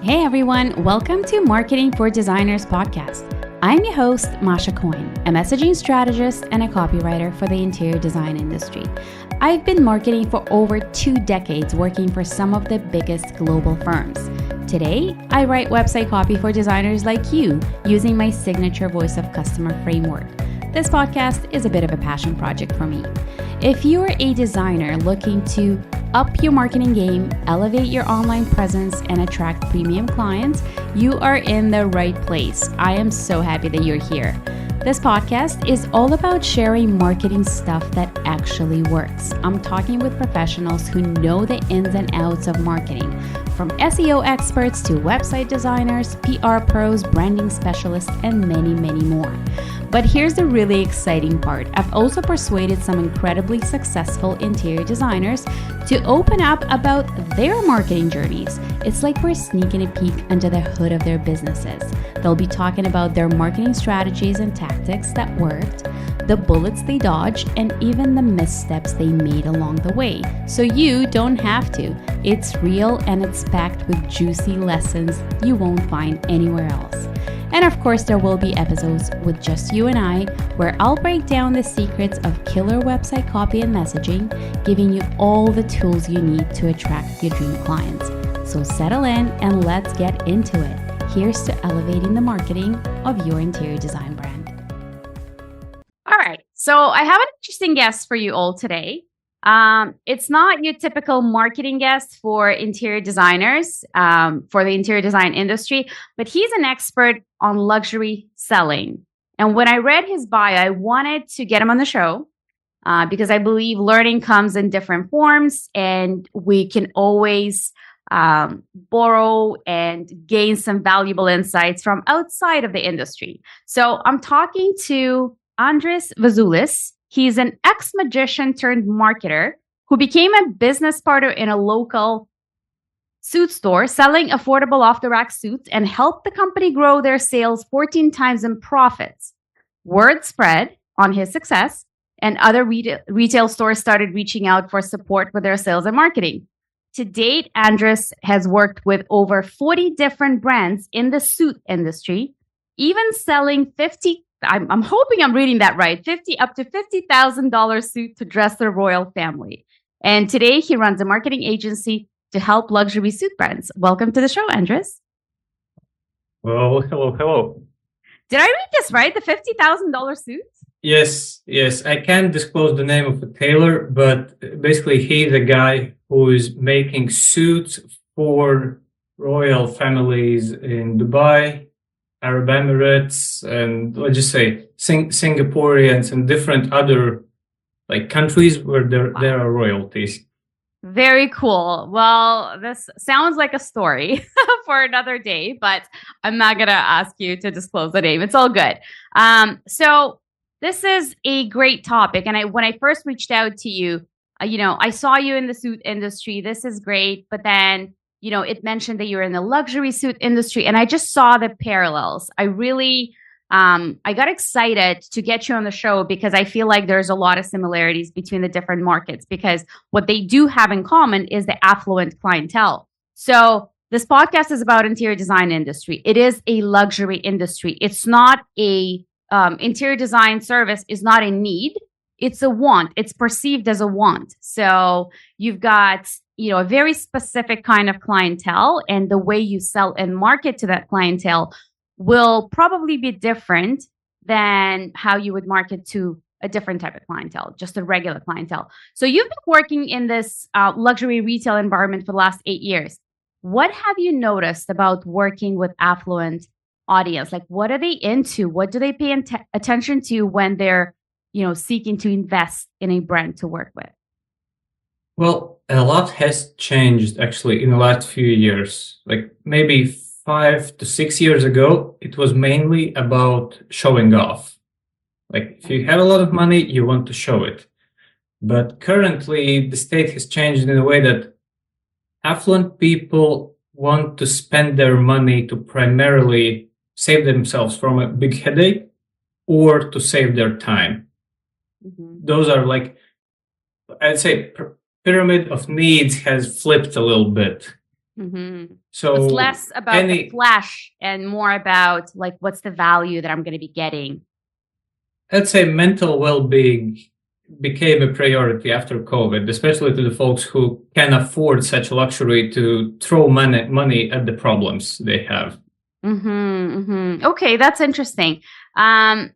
Hey everyone, welcome to Marketing for Designers podcast. I'm your host, Masha Coyne, a messaging strategist and a copywriter for the interior design industry. I've been marketing for over 2 decades, working for some of the biggest global firms. Today, I write website copy for designers like you using my signature voice of customer framework. This podcast is a bit of a passion project for me. If you're a designer looking to up your marketing game, elevate your online presence, and attract premium clients, you are in the right place. I am so happy that you're here. This podcast is all about sharing marketing stuff that actually works. I'm talking with professionals who know the ins and outs of marketing, from SEO experts to website designers, PR pros, branding specialists, and many, many more. But here's the really exciting part. I've also persuaded some incredibly successful interior designers to open up about their marketing journeys. It's like we're sneaking a peek under the hood of their businesses. They'll be talking about their marketing strategies and tactics that worked, the bullets they dodged, and even the missteps they made along the way. So you don't have to. It's real and it's packed with juicy lessons you won't find anywhere else. And of course, there will be episodes with just you and I, where I'll break down the secrets of killer website copy and messaging, giving you all the tools you need to attract your dream clients. So settle in and let's get into it. Here's to elevating the marketing of your interior design brand. All right, so I have an interesting guest for you all today. It's not your typical marketing guest for interior designers, for the interior design industry, but he's an expert on luxury selling. And when I read his bio, I wanted to get him on the show because I believe learning comes in different forms and we can always borrow and gain some valuable insights from outside of the industry. So I'm talking to Andris Vizulis. He's an ex-magician turned marketer who became a business partner in a local suit store selling affordable off-the-rack suits and helped the company grow their sales 14 times in profits. Word spread on his success, and other retail stores started reaching out for support with their sales and marketing. To date, Andris has worked with over 40 different brands in the suit industry, even selling I'm hoping I'm reading that right, up to $50,000 suit to dress the royal family. And today he runs a marketing agency to help luxury suit brands. Welcome to the show, Andris. Well, hello. Did I read this right? The $50,000 suit? Yes. I can't disclose the name of the tailor, but basically he's a guy who is making suits for royal families in Dubai, Arab Emirates, and let's just say Singaporeans and different other countries where there are royalties. Very cool. Well, this sounds like a story for another day, but I'm not going to ask you to disclose the name. It's all good. So this is a great topic. And when I first reached out to you, I saw you in the suit industry. This is great. But then it mentioned that you're in the luxury suit industry, and I just saw the parallels. I got excited to get you on the show because I feel like there's a lot of similarities between the different markets, because what they do have in common is the affluent clientele. So this podcast is about interior design industry. It is a luxury industry. It's not interior design service is not a need. It's a want. It's perceived as a want. So you've got a very specific kind of clientele, and the way you sell and market to that clientele will probably be different than how you would market to a different type of clientele, just a regular clientele. So you've been working in this luxury retail environment for the last 8 years. What have you noticed about working with affluent audience? Like, what are they into? What do they pay attention to when they're seeking to invest in a brand to work with? Well, a lot has changed actually in the last few years. Like maybe 5 to 6 years ago, it was mainly about showing off. Like if you have a lot of money, you want to show it. But currently, the state has changed in a way that affluent people want to spend their money to primarily save themselves from a big headache or to save their time. Mm-hmm. Those are I'd say pyramid of needs has flipped a little bit. Mm-hmm. It's So less about the any, flash and more about like what's the value that I'm going to be getting. let's say mental well-being became a priority after COVID, especially to the folks who can afford such luxury to throw money at the problems they have. Okay, that's interesting. Um,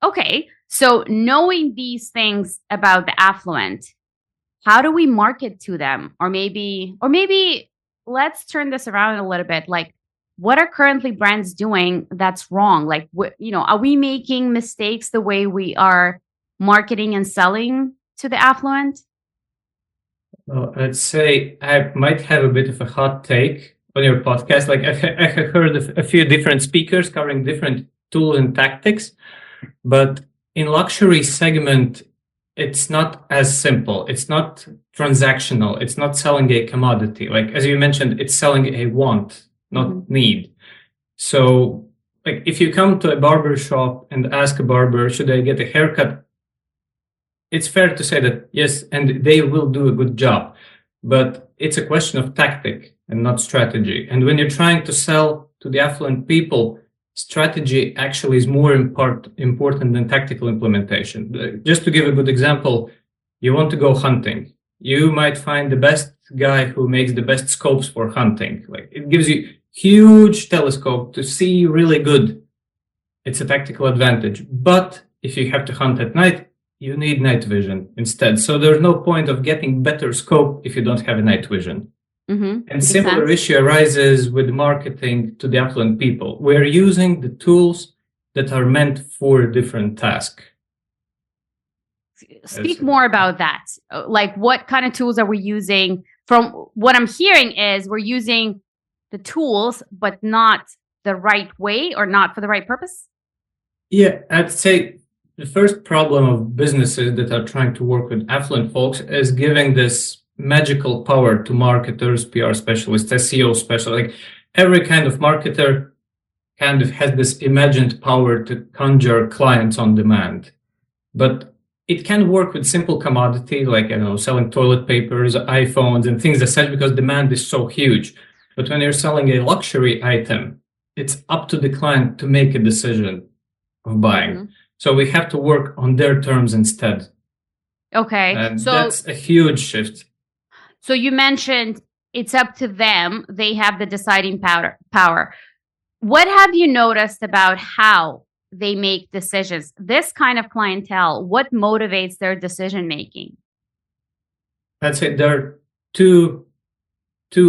okay, so knowing these things about the affluent, how do we market to them? Or maybe let's turn this around a little bit. Like, what are currently brands doing that's wrong? Like, are we making mistakes the way we are marketing and selling to the affluent? Well, I'd say I might have a bit of a hot take on your podcast. Like I have heard of a few different speakers covering different tools and tactics, but in luxury segment, it's not as simple. It's not transactional. It's not selling a commodity. Like as you mentioned, it's selling a want, not need. So like if you come to a barber shop and ask a barber, should I get a haircut? It's fair to say that yes, and they will do a good job, but it's a question of tactic and not strategy. And when you're trying to sell to the affluent people, strategy actually is more important than tactical implementation. Just to give a good example, you want to go hunting. You might find the best guy who makes the best scopes for hunting. Like it gives you huge telescope to see really good. It's a tactical advantage. But if you have to hunt at night, you need night vision instead. So there's no point of getting better scope if you don't have a night vision. And Makes similar sense. issue arises with marketing to the affluent people. We're using the tools that are meant for a different task. Speak more about that. Like, what kind of tools are we using? From what I'm hearing is we're using the tools, but not the right way or not for the right purpose. Yeah, I'd say the first problem of businesses that are trying to work with affluent folks is giving this magical power to marketers, PR specialists, SEO specialists. Like every kind of marketer kind of has this imagined power to conjure clients on demand. But it can work with simple commodity, like, selling toilet papers, iPhones, and things as such, because demand is so huge. But when you're selling a luxury item, it's up to the client to make a decision of buying. So we have to work on their terms instead. Okay. And So that's a huge shift. so you mentioned it's up to them. They have the deciding power. What have you noticed about how they make decisions? This kind of clientele, what motivates their decision making? I'd say there are two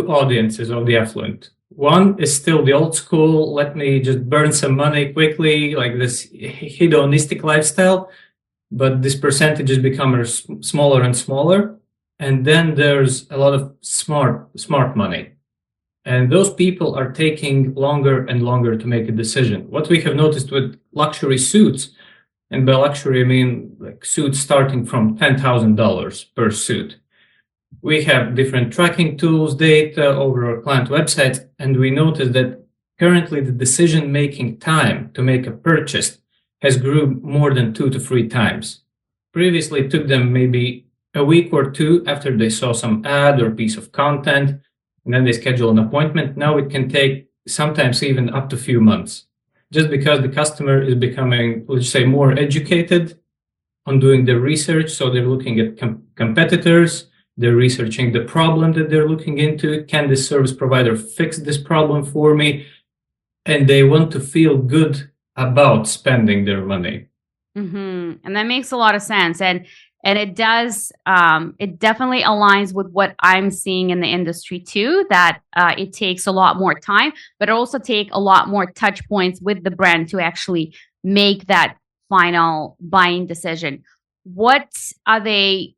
audiences of the affluent. One is still the old school, let me just burn some money quickly, like this hedonistic lifestyle, but this percentage is becoming smaller and smaller. And then there's a lot of smart money. And those people are taking longer and longer to make a decision. What we have noticed with luxury suits, and by luxury, I mean like suits starting from $10,000 per suit. We have different tracking tools, data over our client websites, and we notice that currently the decision-making time to make a purchase has grew more than 2 to 3 times. Previously, it took them maybe a week or two after they saw some ad or piece of content, and then they schedule an appointment. Now it can take sometimes even up to a few months, just because the customer is becoming, let's say, more educated on doing their research. So they're looking at competitors, they're researching the problem that they're looking into. Can this service provider fix this problem for me? And they want to feel good about spending their money. And that makes a lot of sense. And it does, it definitely aligns with what I'm seeing in the industry too, that it takes a lot more time, but it also take a lot more touch points with the brand to actually make that final buying decision. What are they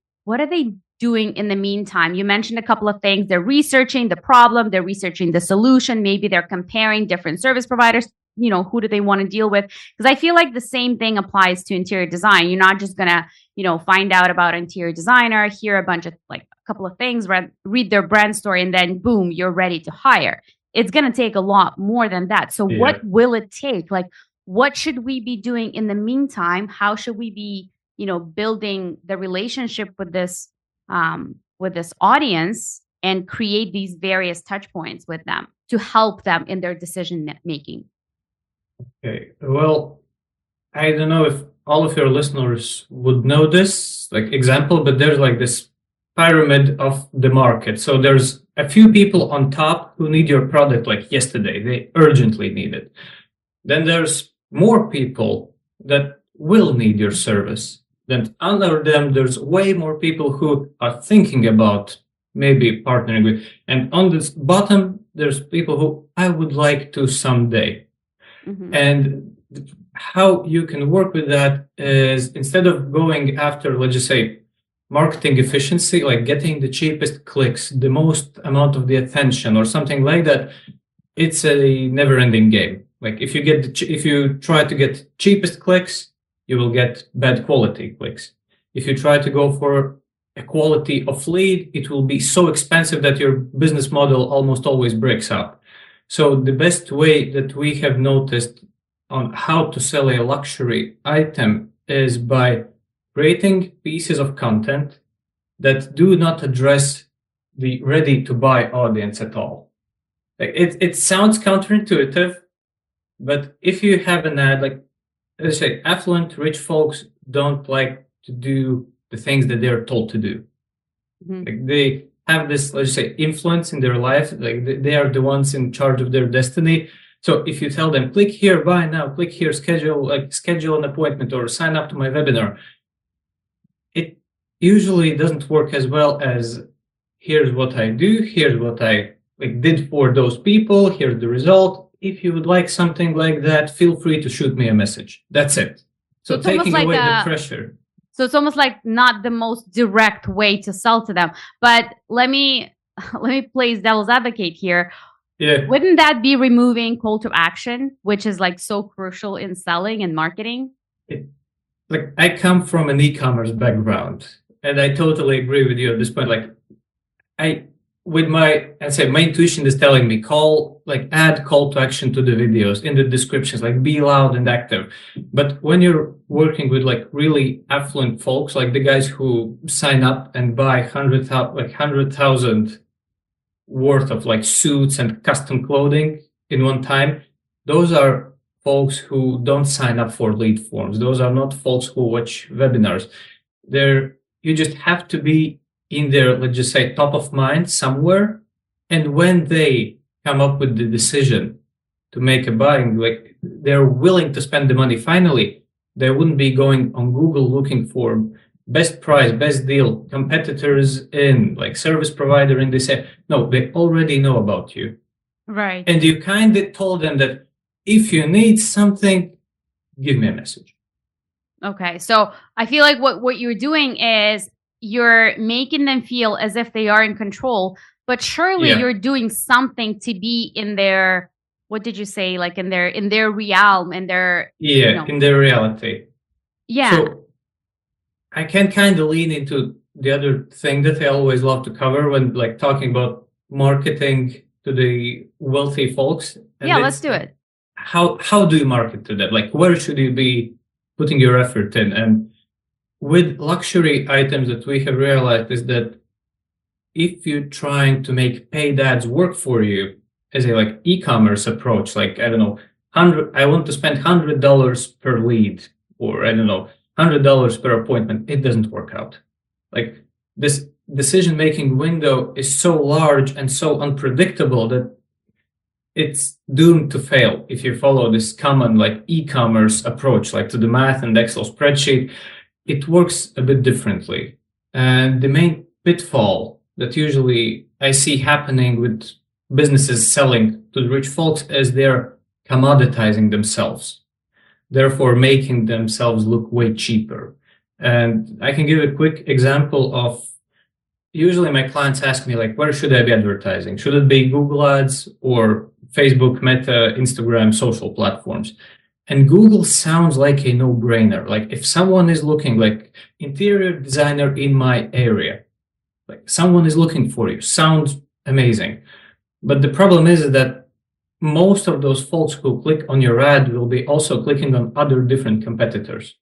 doing in the meantime? You mentioned a couple of things. They're researching the problem, they're researching the solution, maybe they're comparing different service providers. Who do they want to deal with? Because I feel like the same thing applies to interior design. You're not just going to, find out about interior designer, hear a bunch of a couple of things, read their brand story, and then boom, you're ready to hire. It's going to take a lot more than that. So what will it take? Like, what should we be doing in the meantime? How should we be, building the relationship with this audience and create these various touch points with them to help them in their decision making? Okay. Well, I don't know if all of your listeners would know this like example, but there's like this pyramid of the market. So there's a few people on top who need your product like yesterday. They urgently need it. Then there's more people that will need your service. Then under them, there's way more people who are thinking about maybe partnering with. And on this bottom, there's people who I would like to someday. Mm-hmm. And how you can work with that is instead of going after, let's just say, marketing efficiency, like getting the cheapest clicks, the most amount of the attention or something like that, it's a never-ending game. Like if you try to get cheapest clicks, you will get bad quality clicks. If you try to go for a quality of lead, it will be so expensive that your business model almost always breaks up. So the best way that we have noticed on how to sell a luxury item is by creating pieces of content that do not address the ready-to-buy audience at all. Like it sounds counterintuitive, but if you have an ad, like let's say affluent, rich folks don't like to do the things that they're told to do. Mm-hmm. Like they have this, let's say, influence in their life. Like they are the ones in charge of their destiny. So if you tell them, click here, buy now, click here, schedule an appointment or sign up to my webinar, it usually doesn't work as well as here's what I do, here's what I did for those people, here's the result. If you would like something like that, feel free to shoot me a message. That's it. So taking away the pressure. So it's almost like not the most direct way to sell to them. But let me play devil's advocate here. Yeah. Wouldn't that be removing call to action, which is like so crucial in selling and marketing? Like I come from an e-commerce background, and I totally agree with you at this point. Like my intuition is telling me add call to action to the videos in the descriptions, like be loud and active. But when you're working with like really affluent folks, like the guys who sign up and buy 100,000 worth of like suits and custom clothing in one time, those are folks who don't sign up for lead forms. Those are not folks who watch webinars. You just have to be in their, let's just say, top of mind somewhere. And when they come up with the decision to make a buying, like they're willing to spend the money finally, they wouldn't be going on Google looking for best price, best deal, competitors in like service provider in this area. No, they already know about you. Right. And you kind of told them that if you need something, give me a message. Okay. So I feel like what you're doing is you're making them feel as if they are in control, but surely you're doing something to be in their, what did you say? Like in their realm, in their, in their reality. Yeah. So I can kind of lean into the other thing that I always love to cover when like talking about marketing to the wealthy folks. And let's do it. How do you market to them? Like where should you be putting your effort in? And with luxury items that we have realized is that if you're trying to make paid ads work for you as a like e-commerce approach, like, I don't know, I want to spend $100 per lead, or I don't know, $100 per appointment, it doesn't work out. Like this decision-making window is so large and so unpredictable that it's doomed to fail if you follow this common like e-commerce approach, like to the math and Excel spreadsheet. It works a bit differently. And the main pitfall that usually I see happening with businesses selling to the rich folks is they're commoditizing themselves, therefore making themselves look way cheaper. And I can give a quick example of, usually my clients ask me, like, where should I be advertising? Should it be Google Ads or Facebook, Meta, Instagram, social platforms? And Google sounds like a no-brainer. Like if someone is looking, like interior designer in my area, like someone is looking for you, sounds amazing. But the problem is that most of those folks who click on your ad will be also clicking on other different competitors.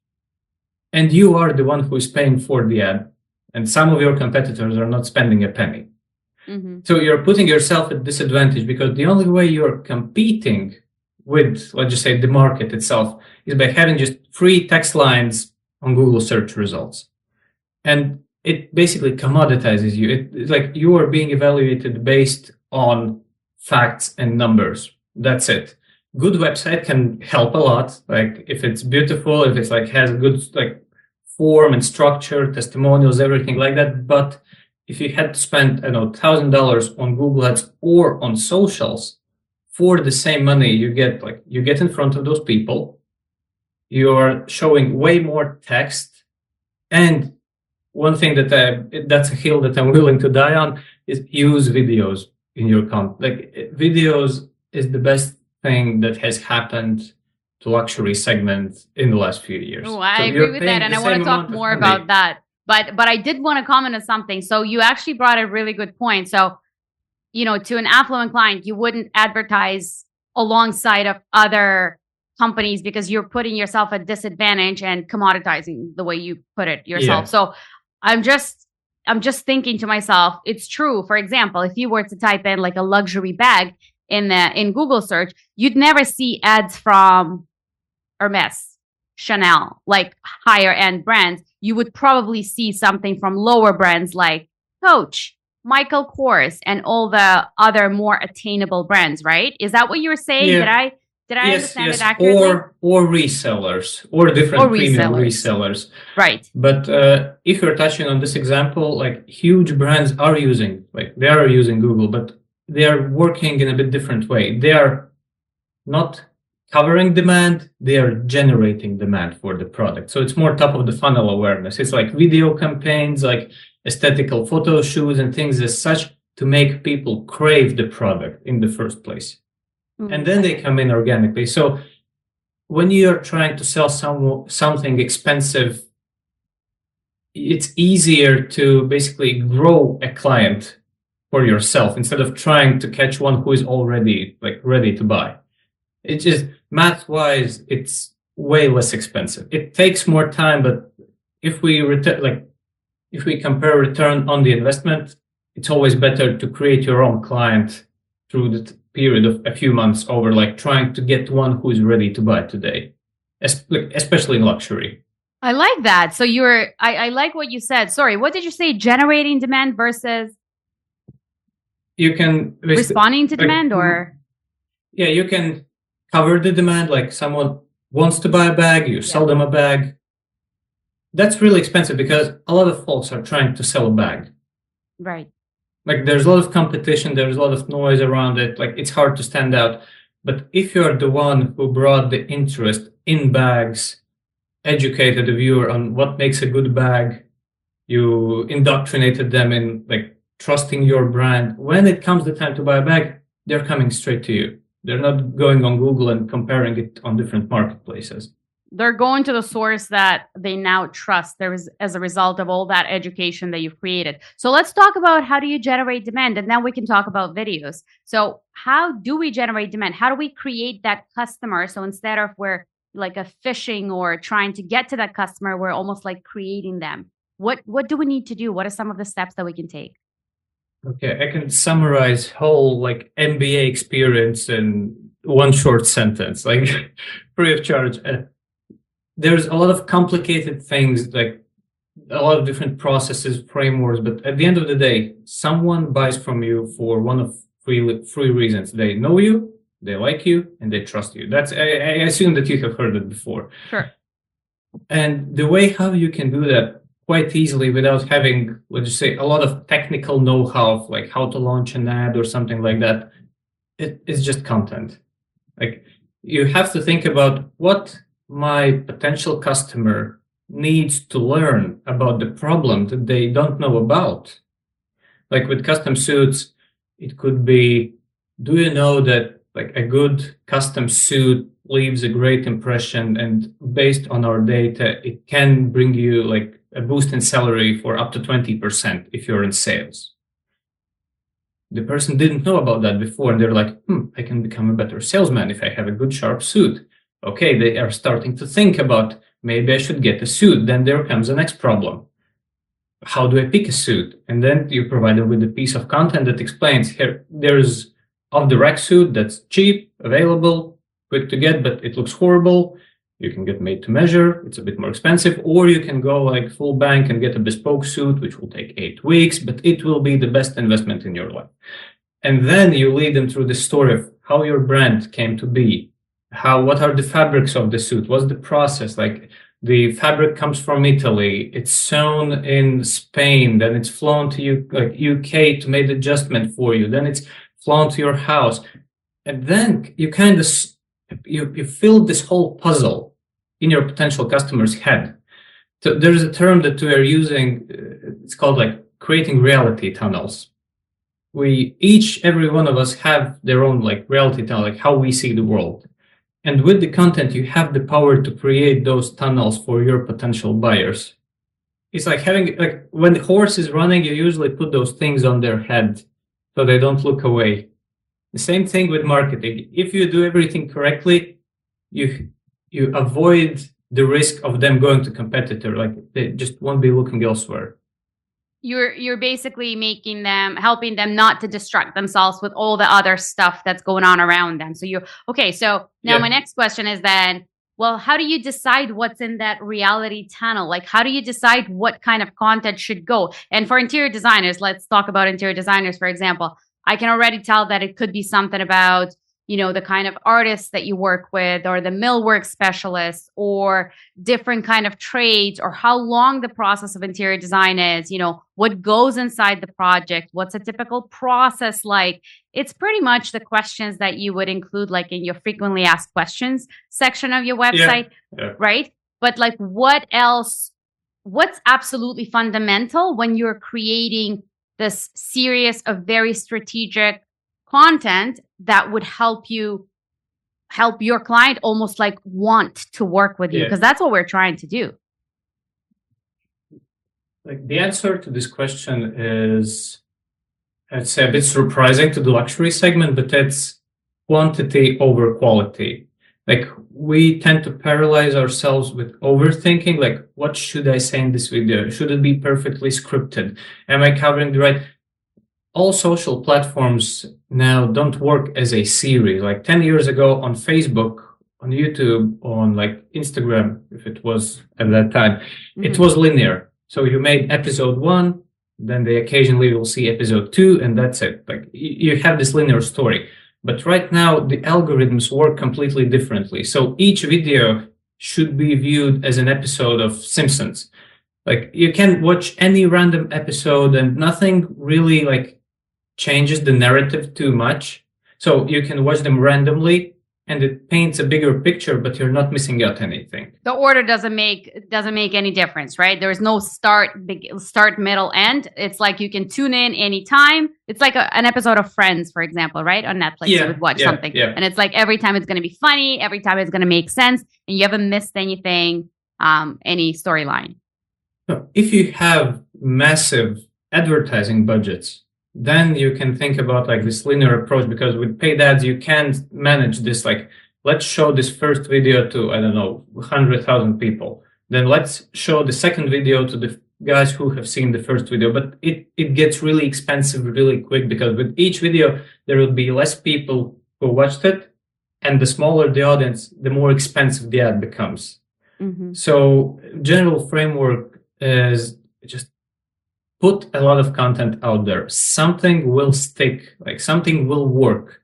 And you are the one who is paying for the ad. And some of your competitors are not spending a penny. Mm-hmm. So you're putting yourself at disadvantage because the only way you're competing with, let's just say, the market itself is by having just free text lines on Google search results. And it basically commoditizes you. It's like you are being evaluated based on facts and numbers. That's it. Good website can help a lot. Like if it's beautiful, if it's like has good like form and structure, testimonials, everything like that. But if you had to spend, I don't know, $1,000 on Google Ads or on socials for the same money, you get in front of those people, you're showing way more text. And one thing that's a hill that I'm willing to die on is use videos in your content. Like videos is the best thing that has happened to luxury segment in the last few years. Oh, I agree with that, and I want to talk more about that. But I did want to comment on something. So you actually brought a really good point. So, to an affluent client, you wouldn't advertise alongside of other companies because you're putting yourself at disadvantage and commoditizing the way you put it yourself. Yeah. So I'm just thinking to myself, it's true. For example, if you were to type in like a luxury bag in Google search, you'd never see ads from Hermes, Chanel, like higher end brands. You would probably see something from lower brands like Coach, Michael Kors, and all the other more attainable brands, right? Is that what you were saying? Yeah. Did I understand it accurately? Or resellers, or different premium resellers. Right. But if you're touching on this example, like huge brands are using Google, but they are working in a bit different way. They are not covering demand, they are generating demand for the product. So it's more top of the funnel awareness. It's like video campaigns, like aesthetical photo shoots and things as such to make people crave the product in the first place. Mm-hmm. And then they come in organically. So when you're trying to sell something expensive, it's easier to basically grow a client for yourself instead of trying to catch one who is already like ready to buy. It's just math-wise, it's way less expensive. It takes more time, but if we compare return on the investment, it's always better to create your own client through the period of a few months over like trying to get one who is ready to buy today, especially in luxury. I like that. So I like what you said. Sorry, what did you say? Generating demand versus you can responding to demand, or you can cover the demand. Like someone wants to buy a bag, you sell them a bag. That's really expensive because a lot of folks are trying to sell a bag. Right. Like there's a lot of competition, there's a lot of noise around it. Like it's hard to stand out. But if you're the one who brought the interest in bags, educated the viewer on what makes a good bag, you indoctrinated them in like trusting your brand. When it comes the time to buy a bag, they're coming straight to you. They're not going on Google and comparing it on different marketplaces. They're going to the source that they now trust as a result of all that education that you've created. So let's talk about how do you generate demand, and then we can talk about videos. So how do we generate demand? How do we create that customer? So instead of we're like a fishing or trying to get to that customer, we're almost like creating them. What do we need to do? What are some of the steps that we can take? Okay, I can summarize whole like MBA experience in one short sentence, like free of charge. There's a lot of complicated things, like a lot of different processes, frameworks, but at the end of the day, someone buys from you for one of three reasons. They know you, they like you, and they trust you. That's I assume that you have heard it before. Sure. And the way how you can do that quite easily without having, let's just say, a lot of technical know-how of like how to launch an ad or something like that, it's just content. Like you have to think about what my potential customer needs to learn about the problem that they don't know about. Like with custom suits, it could be, do you know that like a good custom suit leaves a great impression, and based on our data, it can bring you like a boost in salary for up to 20% if you're in sales. The person didn't know about that before, and they're like, I can become a better salesman if I have a good, sharp suit. Okay, they are starting to think about, maybe I should get a suit. Then there comes the next problem. how do I pick a suit? And then you provide them with a piece of content that explains, here, there's off the rack suit that's cheap, available, quick to get, but it looks horrible. You can get made to measure. It's a bit more expensive, or you can go like full bank and get a bespoke suit, which will take 8 weeks, but it will be the best investment in your life. And then you lead them through the story of how your brand came to be. What are the fabrics of the suit? What's the process? Like, the fabric comes from Italy. It's sewn in Spain. Then it's flown to UK to make the adjustment for you. Then it's flown to your house. And then you kind of, you fill this whole puzzle in your potential customer's head. So there's a term that we are using. It's called like creating reality tunnels. Every one of us have their own like reality tunnel, like how we see the world. And with the content, you have the power to create those tunnels for your potential buyers. It's like when the horse is running, you usually put those things on their head so they don't look away. The same thing with marketing. If you do everything correctly, you avoid the risk of them going to competitor. Like, they just won't be looking elsewhere. You're basically helping them not to distract themselves with all the other stuff that's going on around them. So now my next question is then, well, how do you decide what's in that reality tunnel? Like, how do you decide what kind of content should go? And for interior designers, let's talk about interior designers, for example. I can already tell that it could be something about, the kind of artists that you work with, or the millwork specialists, or different kind of trades, or how long the process of interior design is, what goes inside the project, what's a typical process like. It's pretty much the questions that you would include like in your frequently asked questions section of your website, right? But like, what else, what's absolutely fundamental when you're creating this series of very strategic content that would help your client almost like want to work with you? Because that's what we're trying to do. Like, the answer to this question is, I'd say, a bit surprising to the luxury segment, but it's quantity over quality. Like, we tend to paralyze ourselves with overthinking, like, what should I say in this video? Should it be perfectly scripted? Am I covering the right? All social platforms now don't work as a series. Like 10 years ago on Facebook, on YouTube, on like Instagram, if it was at that time, it was linear. So you made episode 1, then they occasionally will see episode 2, and that's it. Like, you have this linear story. But right now, the algorithms work completely differently. So each video should be viewed as an episode of Simpsons. Like, you can watch any random episode and nothing really like changes the narrative too much. So you can watch them randomly and it paints a bigger picture, but you're not missing out anything. The order doesn't make any difference, right? There's no start, middle, end. It's like you can tune in anytime. It's like an episode of Friends, for example, right? On Netflix, you would watch something. Yeah. And it's like every time it's going to be funny, every time it's going to make sense, and you haven't missed anything, any storyline. If you have massive advertising budgets, then you can think about like this linear approach, because with paid ads, you can't manage this. Like, let's show this first video to, 100,000 people. Then let's show the second video to the guys who have seen the first video. But it gets really expensive really quick, because with each video, there will be less people who watched it. And the smaller the audience, the more expensive the ad becomes. So general framework is just put a lot of content out there. Something will stick, like something will work.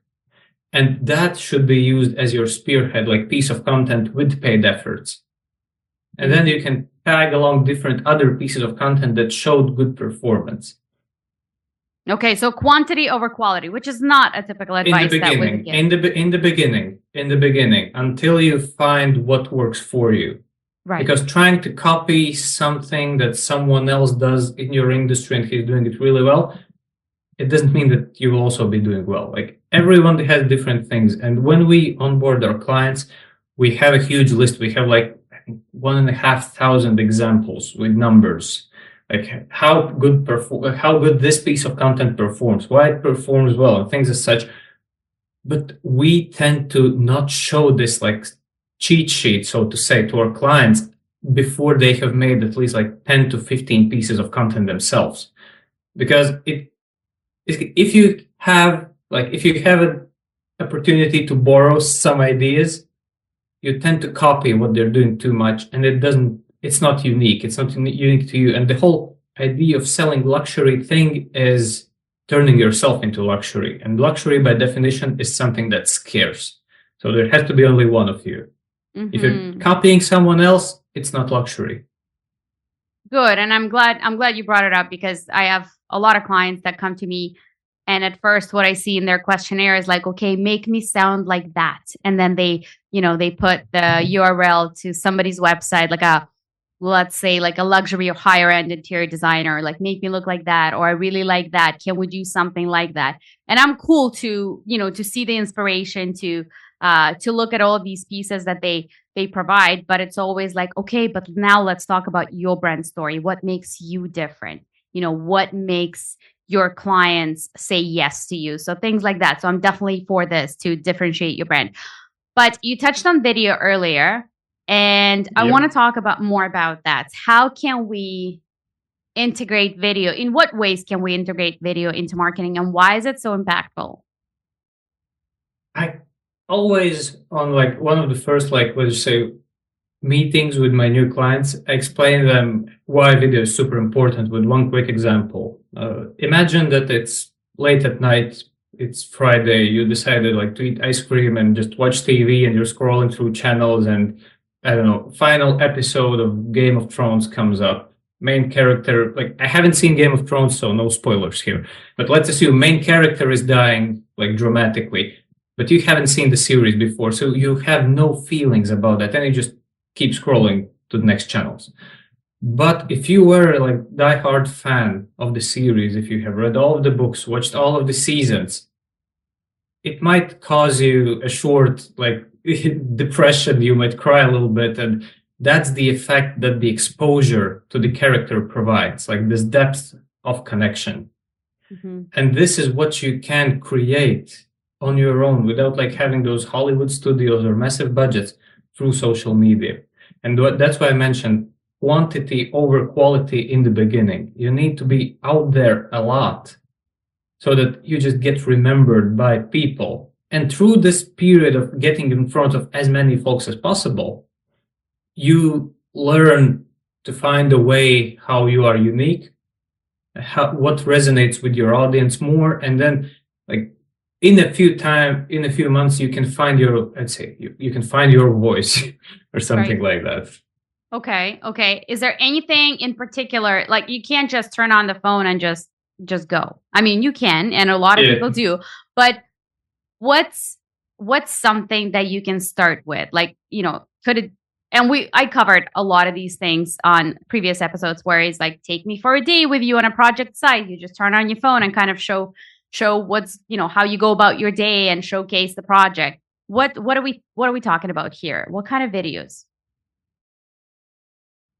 And that should be used as your spearhead, like piece of content with paid efforts. And then you can tag along different other pieces of content that showed good performance. Okay, so quantity over quality, which is not a typical advice that we give. In the beginning, until you find what works for you. Right. Because trying to copy something that someone else does in your industry and he's doing it really well, it doesn't mean that you will also be doing well. Like, everyone has different things. And when we onboard our clients, we have a huge list. We have like 1,500 examples with numbers. Like how good this piece of content performs, why it performs well, and things as such. But we tend to not show this like cheat sheet, so to say, to our clients before they have made at least like 10 to 15 pieces of content themselves. Because if you have an opportunity to borrow some ideas, you tend to copy what they're doing too much, and it's not unique. It's not unique to you. And the whole idea of selling luxury thing is turning yourself into luxury. And luxury, by definition, is something that's scarce. So there has to be only one of you. If you're copying someone else, it's not luxury. Good. And I'm glad you brought it up, because I have a lot of clients that come to me, and at first what I see in their questionnaire is like, okay, make me sound like that. And then they put the URL to somebody's website, like let's say like a luxury or higher end interior designer, like make me look like that, or I really like that. Can we do something like that? And I'm cool to see the inspiration to look at all of these pieces that they provide. But it's always like, okay, but now let's talk about your brand story. What makes you different? What makes your clients say yes to you? So things like that. So I'm definitely for this, to differentiate your brand. But you touched on video earlier, and I want to talk more about that. How can we integrate video? In what ways can we integrate video into marketing, and why is it so impactful? I always, on like one of the first, like, let's say, meetings with my new clients, I explain them why video is super important with one quick example. Imagine that it's late at night, it's Friday, you decided like to eat ice cream and just watch TV, and you're scrolling through channels, and I don't know, final episode of Game of Thrones comes up. Main character, like, I haven't seen Game of Thrones, so no spoilers here. But let's assume main character is dying like dramatically, but you haven't seen the series before, so you have no feelings about that, and you just keep scrolling to the next channels. But if you were like diehard fan of the series, if you have read all of the books, watched all of the seasons, it might cause you a short like depression. You might cry a little bit, and that's the effect that the exposure to the character provides, like this depth of connection. And this is what you can create on your own without like having those Hollywood studios or massive budgets, through social media. And that's why I mentioned quantity over quality in the beginning. You need to be out there a lot so that you just get remembered by people. And through this period of getting in front of as many folks as possible, you learn to find a way how you are unique, what resonates with your audience more, and then like in a few months, you can find you can find your voice or something like that. Okay. Is there anything in particular, like you can't just turn on the phone and just go? I mean, you can, and a lot of people do, but what's something that you can start with? Like, I covered a lot of these things on previous episodes, where it's like, take me for a day with you on a project site. You just turn on your phone and kind of show what's, how you go about your day and showcase the project. What are we talking about here? What kind of videos?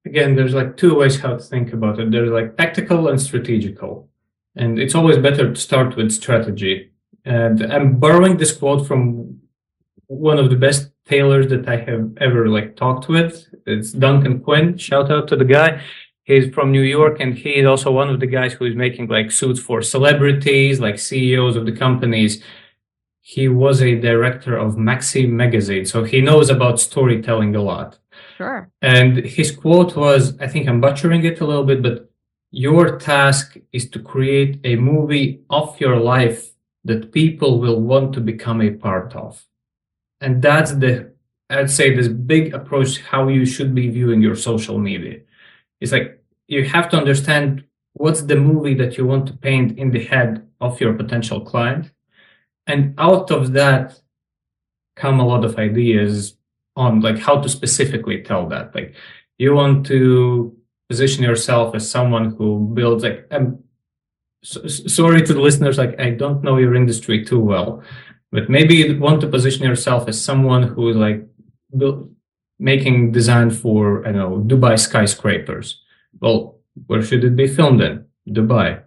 Again, there's like two ways how to think about it. There's like tactical and strategical. And it's always better to start with strategy. And I'm borrowing this quote from one of the best tailors that I have ever like talked with. It's Duncan Quinn. Shout out to the guy. He's from New York, and he is also one of the guys who is making like suits for celebrities, like CEOs of the companies. He was a director of Maxim magazine, so he knows about storytelling a lot. Sure. And his quote was, I think I'm butchering it a little bit, but your task is to create a movie of your life that people will want to become a part of. And that's I'd say this big approach how you should be viewing your social media. It's like you have to understand what's the movie that you want to paint in the head of your potential client. And out of that come a lot of ideas on like how to specifically tell that. Like you want to position yourself as someone who builds like, sorry to the listeners, like I don't know your industry too well, but maybe you want to position yourself as someone who is like making design for, I don't know, Dubai skyscrapers. Well, where should it be filmed in? Dubai.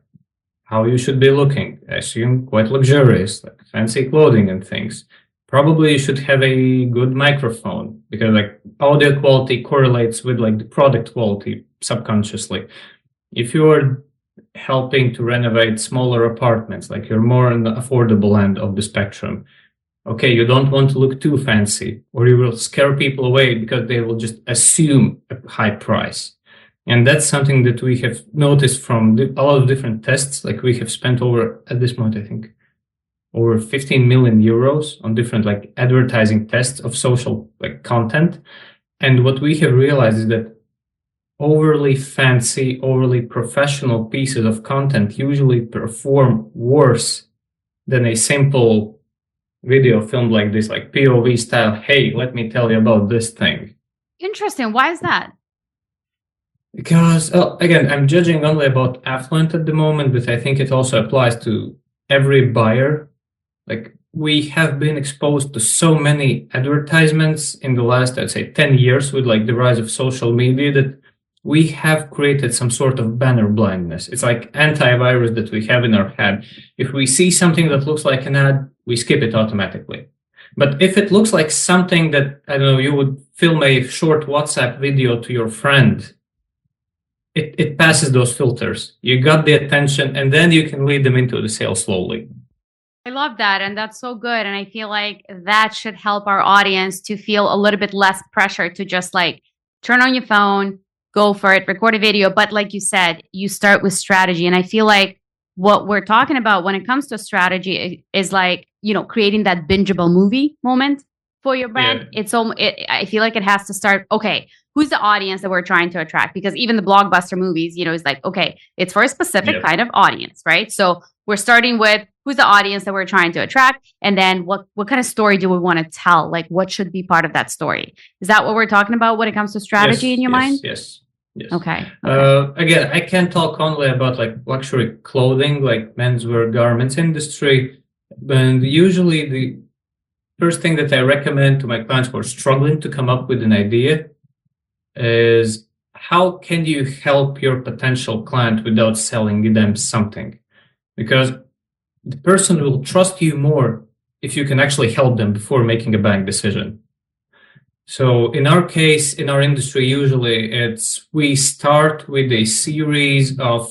How you should be looking? I assume quite luxurious, like fancy clothing and things. Probably you should have a good microphone, because like audio quality correlates with like the product quality subconsciously. If you're helping to renovate smaller apartments, like you're more on the affordable end of the spectrum, okay, you don't want to look too fancy, or you will scare people away because they will just assume a high price. And that's something that we have noticed from a lot of different tests. Like we have spent over, at this point, I think, over 15 million euros on different like advertising tests of social like content. And what we have realized is that overly fancy, overly professional pieces of content usually perform worse than a simple video filmed like this, like POV style. Hey, let me tell you about this thing. Interesting. Why is that? Because, again, I'm judging only about affluent at the moment, but I think it also applies to every buyer. Like, we have been exposed to so many advertisements in the last, I'd say, 10 years with like the rise of social media that we have created some sort of banner blindness. It's like antivirus that we have in our head. If we see something that looks like an ad, we skip it automatically. But if it looks like something that, I don't know, you would film a short WhatsApp video to your friend, it passes those filters. You got the attention, and then you can lead them into the sale slowly. I love that. And that's so good. And I feel like that should help our audience to feel a little bit less pressure to just like turn on your phone, go for it, record a video. But like you said, you start with strategy. And I feel like what we're talking about when it comes to strategy is like, you know, creating that bingeable movie moment for your brand. Yeah. I feel like it has to start, okay, who's the audience that we're trying to attract? Because even the blockbuster movies, you know, is like, okay, it's for a specific kind of audience, right? So we're starting with who's the audience that we're trying to attract, and then what kind of story do we want to tell? Like, what should be part of that story? Is that what we're talking about when it comes to strategy in your mind? Yes. Okay. Again, I can't talk only about like luxury clothing, like menswear garments industry. And usually the first thing that I recommend to my clients who are struggling to come up with an idea is, how can you help your potential client without selling them something? Because the person will trust you more if you can actually help them before making a buying decision. So in our case, in our industry, usually we start with a series of,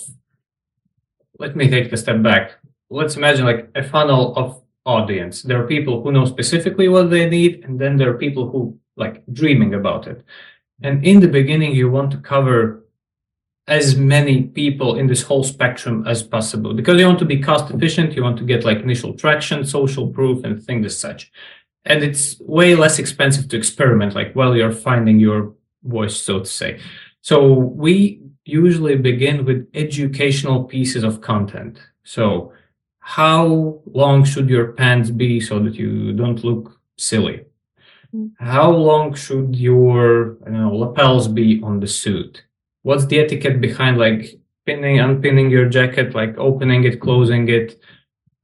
let me take a step back. Let's imagine like a funnel of audience. There are people who know specifically what they need, and then there are people who like dreaming about it. And in the beginning, you want to cover as many people in this whole spectrum as possible, because you want to be cost efficient. You want to get like initial traction, social proof, and things as such. And it's way less expensive to experiment, like while you're finding your voice, so to say. So we usually begin with educational pieces of content. So how long should your pants be so that you don't look silly? How long should your lapels be on the suit? What's the etiquette behind like pinning, unpinning your jacket, like opening it, closing it?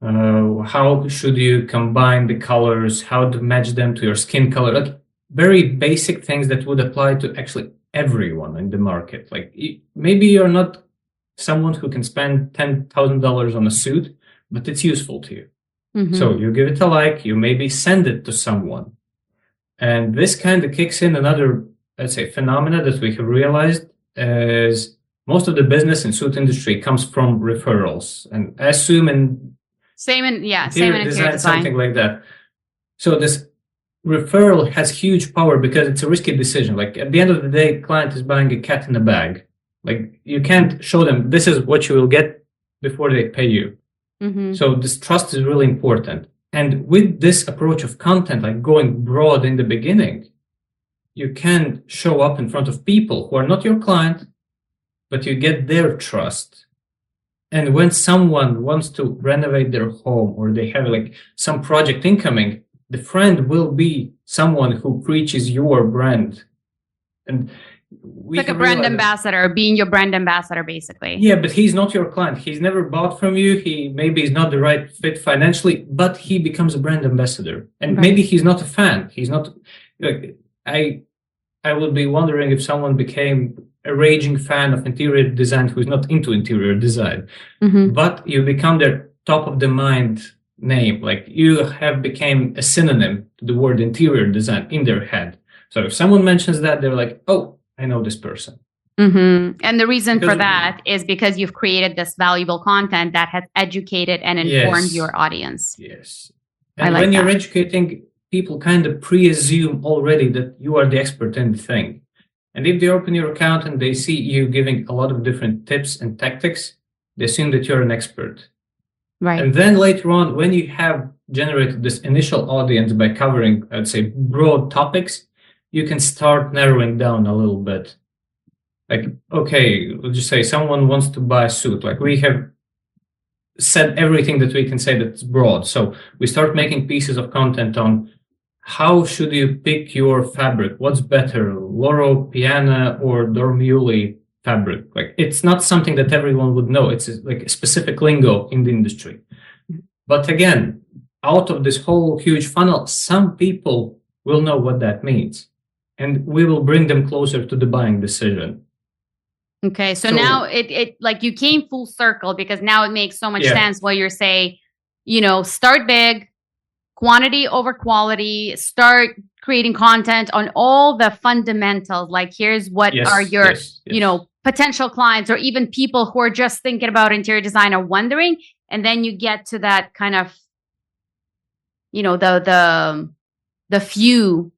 How should you combine the colors? How to match them to your skin color? Like very basic things that would apply to actually everyone in the market. Like maybe you're not someone who can spend $10,000 on a suit, but it's useful to you. Mm-hmm. So you give it a like, you maybe send it to someone. And this kind of kicks in another, let's say, phenomena that we have realized is most of the business in suit industry comes from referrals. And I assume same in interior design, something like that. So this referral has huge power because it's a risky decision. Like at the end of the day, client is buying a cat in a bag. Like you can't show them this is what you will get before they pay you. Mm-hmm. So this trust is really important. And with this approach of content, like going broad in the beginning, you can show up in front of people who are not your client, but you get their trust. And when someone wants to renovate their home or they have like some project incoming, the friend will be someone who preaches your brand. And it's like a brand ambassador, being your brand ambassador, basically. Yeah, but he's not your client. He's never bought from you. He maybe is not the right fit financially, but he becomes a brand ambassador. And maybe he's not a fan. He's not like I would be wondering if someone became a raging fan of interior design who's not into interior design. Mm-hmm. But you become their top of the mind name. Like you have become a synonym to the word interior design in their head. So if someone mentions that, they're like, oh, I know this person. Mm-hmm. And the reason Because, for that is because you've created this valuable content that has educated and informed yes, your audience. yes. I And like when you're that. educating, people kind of pre-assume already that you are the expert in the thing. And if they open your account and they see you giving a lot of different tips and tactics, they assume that you're an expert. Right. And then later on, when you have generated this initial audience by covering, I'd say, broad topics, you can start narrowing down a little bit. Like, okay, let's just say someone wants to buy a suit. Like we have said everything that we can say that's broad. So we start making pieces of content on how should you pick your fabric? What's better, Loro Piana or Dormiuli fabric? Like it's not something that everyone would know. It's like a specific lingo in the industry. But again, out of this whole huge funnel, some people will know what that means. And we will bring them closer to the buying decision. Okay. So now it like you came full circle, because now it makes so much sense where you're saying, start big, quantity over quality, start creating content on all the fundamentals. Like here's what are your, potential clients or even people who are just thinking about interior design are wondering. And then you get to that kind of, the few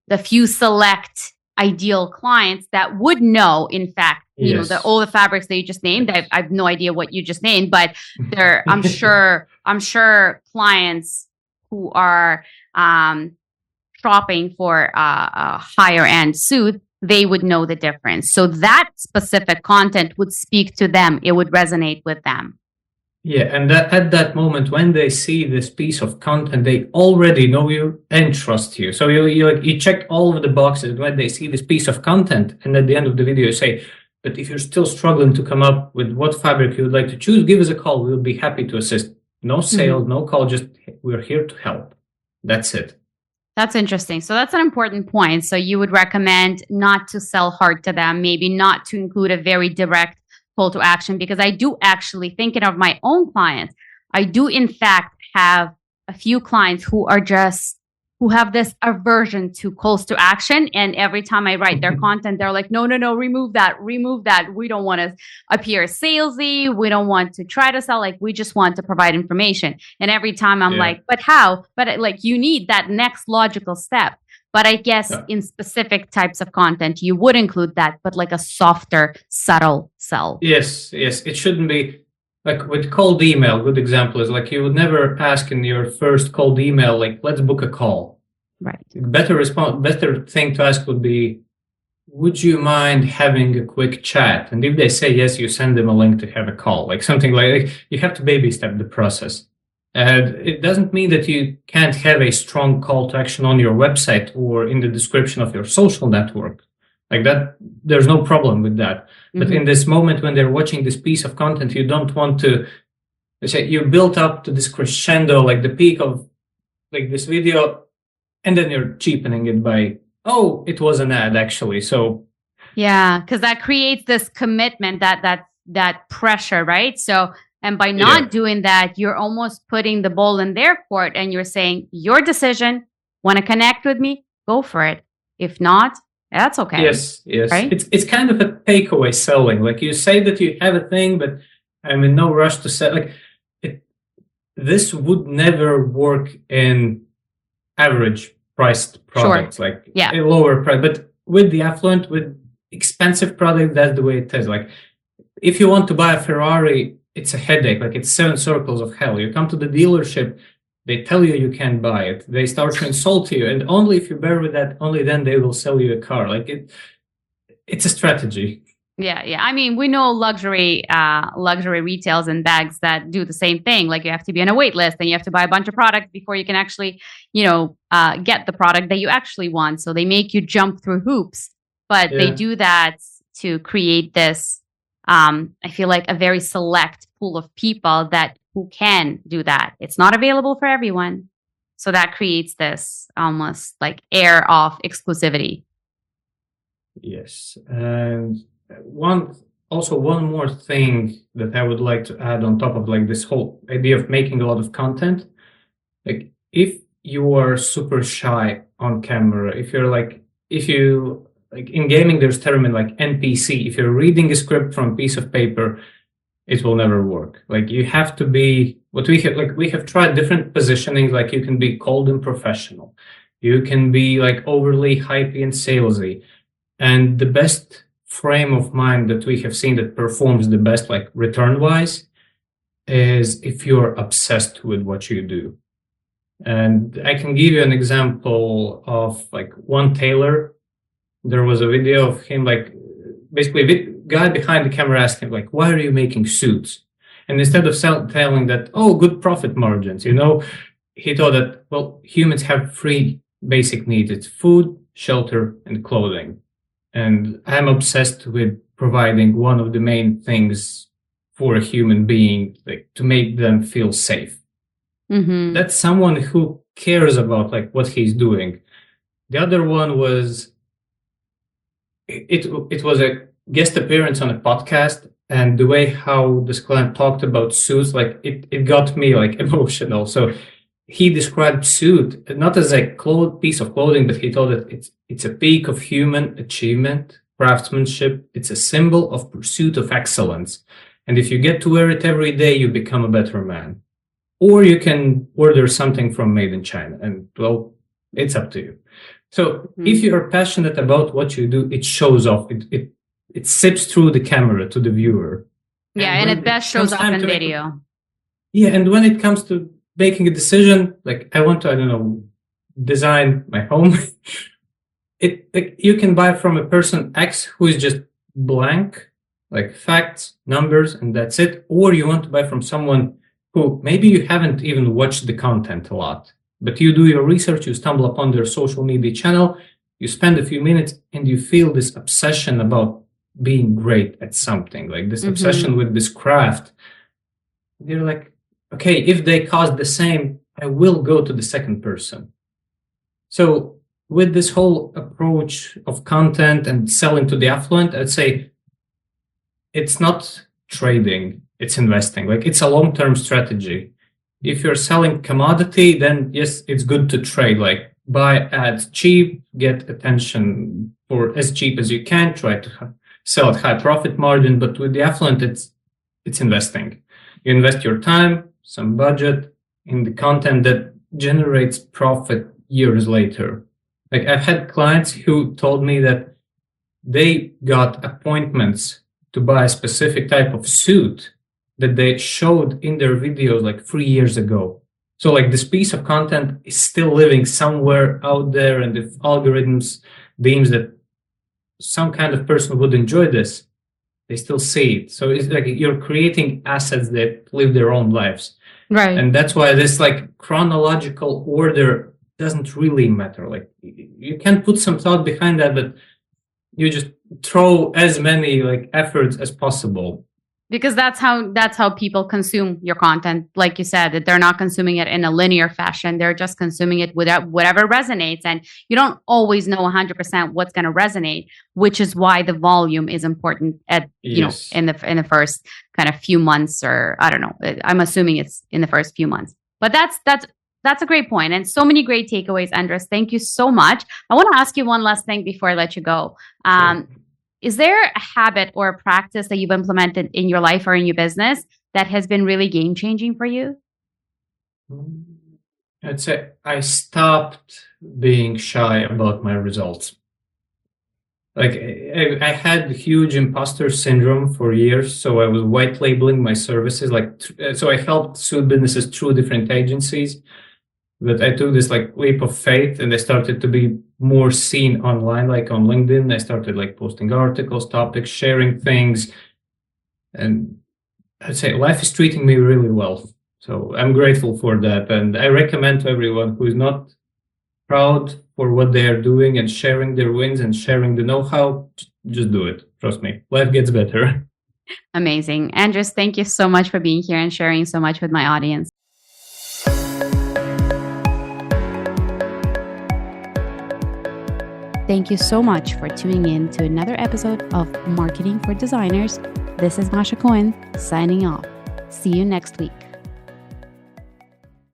select ideal clients that would know, in fact, all the fabrics that you just named. I have no idea what you just named, but I'm sure clients who are shopping for a higher end suit, they would know the difference. So that specific content would speak to them. It would resonate with them. Yeah, and that at that moment when they see this piece of content, they already know you and trust you. So you check all of the boxes when they see this piece of content, and at the end of the video you say, but if you're still struggling to come up with what fabric you would like to choose, give us a call. We'll be happy to assist. No sales, no call, just we're here to help. That's it. That's interesting. So that's an important point. So you would recommend not to sell hard to them, maybe not to include a very direct call to action, because I do actually, thinking of my own clients, I do in fact have a few clients who have this aversion to calls to action. And every time I write their content, they're like, no, remove that. We don't want to appear salesy. We don't want to try to sell. Like, we just want to provide information. And every time I'm like, but how? But like, you need that next logical step. But I guess in specific types of content, you would include that, but like a softer, subtle sell. Yes. It shouldn't be like with cold email. Good example is like you would never ask in your first cold email, like, let's book a call. Right. Better thing to ask would be, would you mind having a quick chat? And if they say yes, you send them a link to have a call, like something like you have to baby step the process. And it doesn't mean that you can't have a strong call to action on your website or in the description of your social network. Like that, there's no problem with that. But in this moment when they're watching this piece of content, you don't want to say you built up to this crescendo, like the peak of like this video, and then you're cheapening it by, oh, it was an ad actually. So yeah, because that creates this commitment, that pressure, right? So, and by not doing that, you're almost putting the ball in their court, and you're saying, your decision, want to connect with me, go for it. If not, that's okay. Yes. Right? It's kind of a takeaway selling. Like you say that you have a thing, but I'm in no rush to sell. Like this would never work in average priced products, like a lower price. But with the affluent, with expensive product, that's the way it is. Like if you want to buy a Ferrari, it's a headache. Like it's 7 circles of hell. You come to the dealership, they tell you can't buy it. They start to insult you, and only if you bear with that, only then they will sell you a car. Like it's a strategy. Yeah. I mean, we know luxury retails and bags that do the same thing. Like you have to be on a wait list and you have to buy a bunch of products before you can actually, get the product that you actually want. So they make you jump through hoops, but they do that to create this, I feel like a very select pool of people who can do that. It's not available for everyone. So that creates this almost like air of exclusivity. Yes. And one more thing that I would like to add on top of like this whole idea of making a lot of content Like if you are super shy on camera, if you like in gaming, there's term like NPC. If you're reading a script from a piece of paper, it will never work. Like you have to be what we have tried different positionings. Like you can be cold and professional. You can be like overly hypey and salesy. And the best frame of mind that we have seen that performs the best, like return wise, is if you're obsessed with what you do. And I can give you an example of like one tailor. There was a video of him, like basically the guy behind the camera asked him, like, why are you making suits? And instead of telling that, oh, good profit margins, he thought that, well, humans have three basic needs. It's food, shelter, and clothing. And I'm obsessed with providing one of the main things for a human being, like to make them feel safe. Mm-hmm. That's someone who cares about like what he's doing. The other one was, it was a guest appearance on a podcast, and the way how this client talked about suits, like it got me like emotional. So he described suit not as a piece of clothing, but he told that it's a peak of human achievement, craftsmanship. It's a symbol of pursuit of excellence. And if you get to wear it every day, you become a better man. Or you can order something from Made in China, and well, it's up to you. So if you're passionate about what you do, it shows off. It sips through the camera to the viewer. Yeah, and it best shows off in video. Yeah, and when it comes to making a decision, like I want to, I don't know, design my home, you can buy from a person X who is just blank, like facts, numbers, and that's it. Or you want to buy from someone who maybe you haven't even watched the content a lot, but you do your research, you stumble upon their social media channel, you spend a few minutes, and you feel this obsession about being great at something, like this obsession with this craft. You're like, okay, if they cost the same, I will go to the second person. So with this whole approach of content and selling to the affluent, I'd say it's not trading, it's investing. Like it's a long-term strategy. If you're selling commodity, then yes, it's good to trade, like buy ads cheap, get attention for as cheap as you can, try to sell at high profit margin. But with the affluent, it's investing. You invest your time, some budget in the content that generates profit years later. Like I've had clients who told me that they got appointments to buy a specific type of suit that they showed in their videos like 3 years ago. So like this piece of content is still living somewhere out there, and if algorithms deems that some kind of person would enjoy this, they still see it. So it's like you're creating assets that live their own lives. Right. And that's why this like chronological order doesn't really matter. Like you can put some thought behind that, but you just throw as many like efforts as possible. Because that's how people consume your content. Like you said, that they're not consuming it in a linear fashion. They're just consuming it without whatever resonates. And you don't always know 100% what's going to resonate, which is why the volume is important at, yes, in the first kind of few months, or I don't know. I'm assuming it's in the first few months. But that's a great point, and so many great takeaways, Andris. Thank you so much. I want to ask you one last thing before I let you go. Sure. Is there a habit or a practice that you've implemented in your life or in your business that has been really game-changing for you? I'd say I stopped being shy about my results. Like I had huge imposter syndrome for years, so I was white labeling my services. So I helped suit businesses through different agencies. But I took this like leap of faith, and I started to be more seen online, like on LinkedIn. I started like posting articles, topics, sharing things. And I'd say life is treating me really well. So I'm grateful for that. And I recommend to everyone who is not proud for what they are doing and sharing their wins and sharing the know-how, just do it. Trust me, life gets better. Amazing. Andris, thank you so much for being here and sharing so much with my audience. Thank you so much for tuning in to another episode of Marketing for Designers. This is Masha Cohen signing off. See you next week.